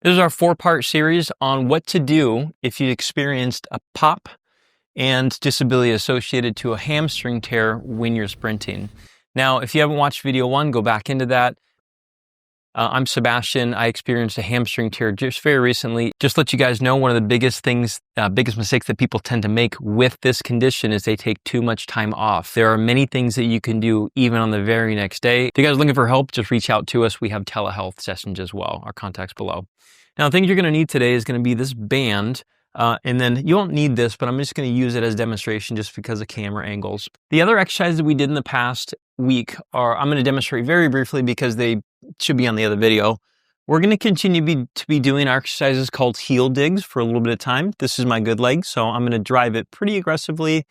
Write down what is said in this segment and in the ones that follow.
This is our 4-part series on what to do if you experienced a pop and disability associated to a hamstring tear when you're sprinting. Now, if you haven't watched video 1, go back into that. I'm Sebastian. I experienced a hamstring tear just very recently. Just to let you guys know, one of the biggest mistakes that people tend to make with this condition is they take too much time off. There are many things that you can do even on the very next day. If you guys are looking for help, just reach out to us. We have telehealth sessions as well. Our contact's below. Now, the thing you're going to need today is going to be this band. And then you won't need this, but I'm just going to use it as demonstration just because of camera angles. The other exercises that we did in the past week I'm going to demonstrate very briefly because they should be on the other video. We're going to continue to be doing our exercises called heel digs for a little bit of time. This is my good leg, so I'm going to drive it pretty aggressively.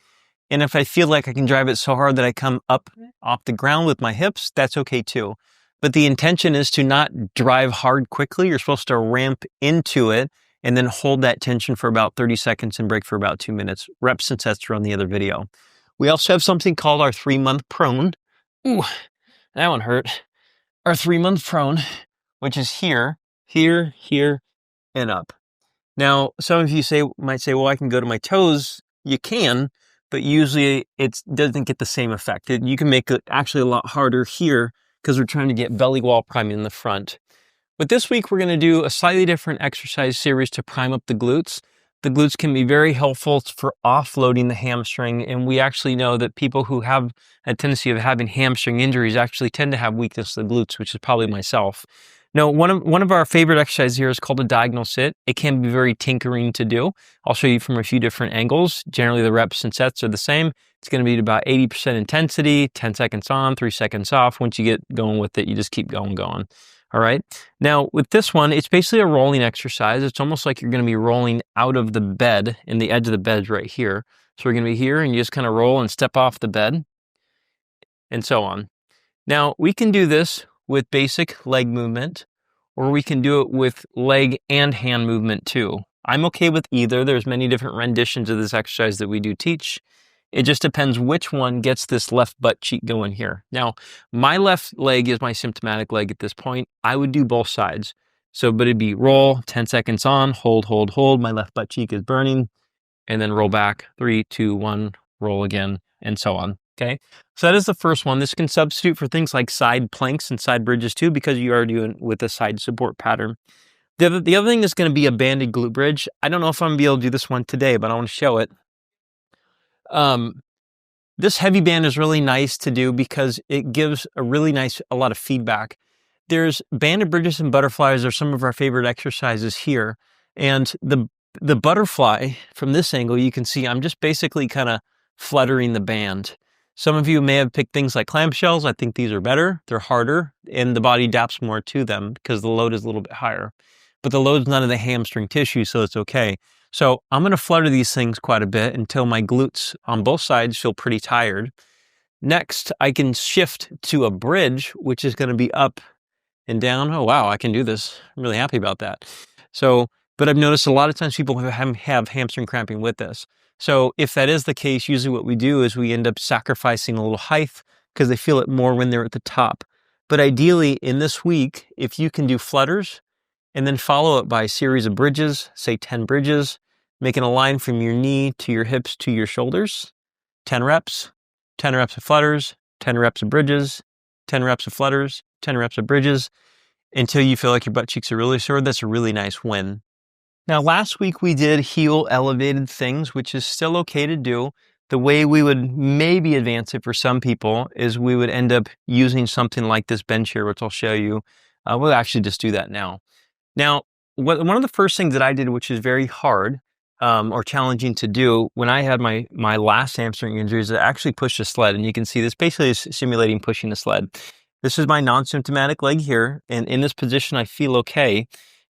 And if I feel like I can drive it so hard that I come up off the ground with my hips, that's okay too. But the intention is to not drive hard quickly. You're supposed to ramp into it and then hold that tension for about 30 seconds and break for about 2 minutes. Reps and sets are on the other video. We also have something called our 3-month prone. Ooh, that one hurt. Our 3-month prone, which is here, here, here, and up. Now, some of you might say, well, I can go to my toes. You can, but usually it doesn't get the same effect. You can make it actually a lot harder here because we're trying to get belly wall priming in the front. But this week, we're going to do a slightly different exercise series to prime up the glutes. The glutes can be very helpful for offloading the hamstring, and we actually know that people who have a tendency of having hamstring injuries actually tend to have weakness of the glutes, which is probably myself. Now, one of our favorite exercises here is called a diagonal sit. It can be very tinkering to do. I'll show you from a few different angles. Generally, the reps and sets are the same. It's going to be about 80% intensity, 10 seconds on, 3 seconds off. Once you get going with it, you just keep going. All right. Now, with this one, it's basically a rolling exercise. It's almost like you're going to be rolling out of the bed, and the edge of the bed is right here. So we're going to be here, and you just kind of roll and step off the bed, and so on. Now, we can do this with basic leg movement, or we can do it with leg and hand movement too. I'm okay with either. There's many different renditions of this exercise that we do teach. It just depends which one gets this left butt cheek going here. Now, my left leg is my symptomatic leg at this point. I would do both sides. But it'd be roll, 10 seconds on, hold, hold, hold. My left butt cheek is burning. And then roll back, 3, 2, 1, roll again, and so on. Okay? So that is the first one. This can substitute for things like side planks and side bridges too, because you are doing with a side support pattern. The other thing is going to be a banded glute bridge. I don't know if I'm going to be able to do this one today, but I want to show it. This heavy band is really nice to do because it gives a lot of feedback. There's banded bridges and butterflies are some of our favorite exercises here. And the butterfly, from this angle, you can see I'm just basically kind of fluttering the band. Some of you may have picked things like clamshells. I think these are better. They're harder, and the body adapts more to them because the load is a little bit higher. But the load's none of the hamstring tissue, so it's okay. So I'm going to flutter these things quite a bit until my glutes on both sides feel pretty tired. Next, I can shift to a bridge, which is going to be up and down. Oh, wow, I can do this. I'm really happy about that. But I've noticed a lot of times people have hamstring cramping with this. So if that is the case, usually what we do is we end up sacrificing a little height because they feel it more when they're at the top. But ideally, in this week, if you can do flutters and then follow it by a series of bridges, say 10 bridges, making a line from your knee to your hips to your shoulders, 10 reps of flutters, 10 reps of bridges, 10 reps of flutters, 10 reps of bridges, until you feel like your butt cheeks are really sore. That's a really nice win. Now, last week we did heel elevated things, which is still okay to do. The way we would maybe advance it for some people is we would end up using something like this bench here, which I'll show you. We'll actually just do that now. Now, one of the first things that I did, which is very hard, or challenging to do when I had my last hamstring injuries, I actually pushed a sled, and you can see this basically is simulating pushing a sled. This is my non-symptomatic leg here, and in this position I feel okay.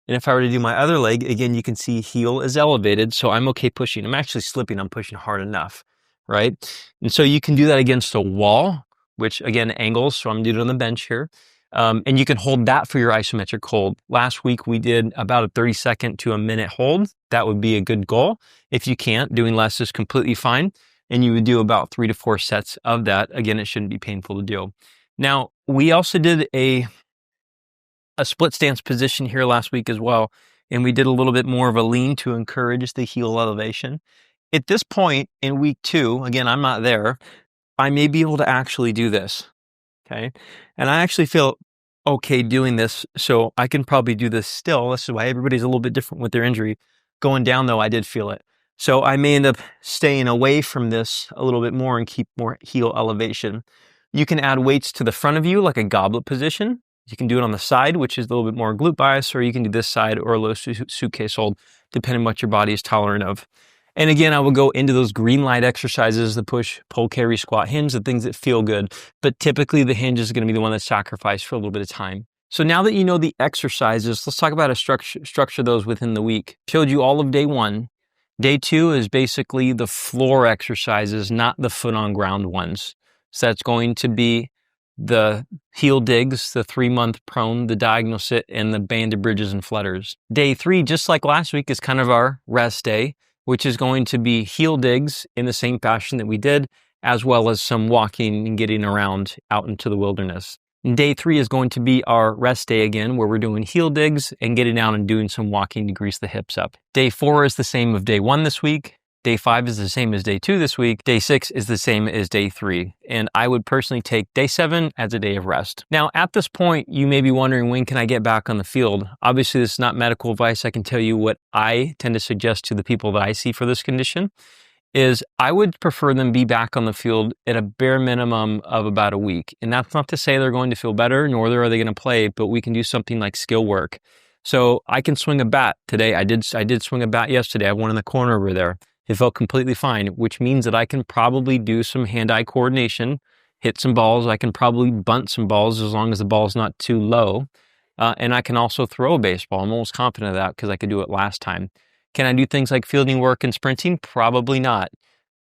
And if I were to do my other leg, again, you can see heel is elevated, so I'm okay pushing. I'm actually slipping, I'm pushing hard enough, right? And so you can do that against a wall, which again, angles, so I'm doing it on the bench here. And you can hold that for your isometric hold. Last week, we did about a 30-second to a minute hold. That would be a good goal. If you can't, doing less is completely fine. And you would do about 3 to 4 sets of that. Again, it shouldn't be painful to do. Now, we also did a split stance position here last week as well. and we did a little bit more of a lean to encourage the heel elevation. At this point in week 2, again, I'm not there, I may be able to actually do this, okay? And I actually feel okay doing this, so I can probably do this still. This is why everybody's a little bit different with their injury. Going down, though, I did feel it. So I may end up staying away from this a little bit more and keep more heel elevation. You can add weights to the front of you, like a goblet position. You can do it on the side, which is a little bit more glute bias, or you can do this side or a low suitcase hold, depending on what your body is tolerant of. And again, I will go into those green light exercises, the push, pull, carry, squat, hinge, the things that feel good. But typically the hinge is going to be the one that's sacrificed for a little bit of time. So now that you know the exercises, let's talk about a structure those within the week. Showed you all of day 1. Day 2 is basically the floor exercises, not the foot on ground ones. So that's going to be the heel digs, the 3-month prone, the diagonal sit, and the banded bridges and flutters. Day 3, just like last week, is kind of our rest day, which is going to be heel digs in the same fashion that we did, as well as some walking and getting around out into the wilderness. And day 3 is going to be our rest day again, where we're doing heel digs and getting out and doing some walking to grease the hips up. Day 4 is the same of day 1 this week. Day 5 is the same as day 2 this week. Day 6 is the same as day 3. And I would personally take day 7 as a day of rest. Now, at this point, you may be wondering, when can I get back on the field? Obviously, this is not medical advice. I can tell you what I tend to suggest to the people that I see for this condition is I would prefer them be back on the field at a bare minimum of about a week. And that's not to say they're going to feel better, nor are they going to play, but we can do something like skill work. So I can swing a bat today. I did swing a bat yesterday. I have one in the corner over there. It felt completely fine, which means that I can probably do some hand-eye coordination, hit some balls. I can probably bunt some balls as long as the ball's not too low. And I can also throw a baseball. I'm almost confident of that because I could do it last time. Can I do things like fielding work and sprinting? Probably not.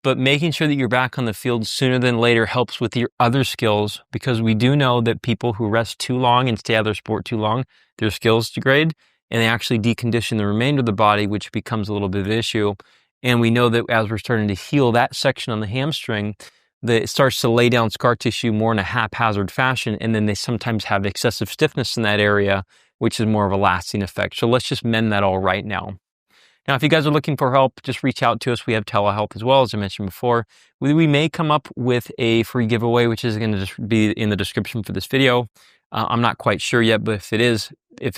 But making sure that you're back on the field sooner than later helps with your other skills, because we do know that people who rest too long and stay out of their sport too long, their skills degrade and they actually decondition the remainder of the body, which becomes a little bit of an issue. And we know that as we're starting to heal that section on the hamstring, that it starts to lay down scar tissue more in a haphazard fashion, and then they sometimes have excessive stiffness in that area, which is more of a lasting effect. So let's just mend that all right now. Now, if you guys are looking for help, just reach out to us. We have telehealth as well, as I mentioned before. We may come up with a free giveaway, which is going to just be in the description for this video. I'm not quite sure yet, but if it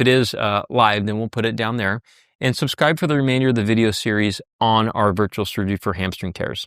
is live, then we'll put it down there. And subscribe for the remainder of the video series on our virtual surgery for hamstring tears.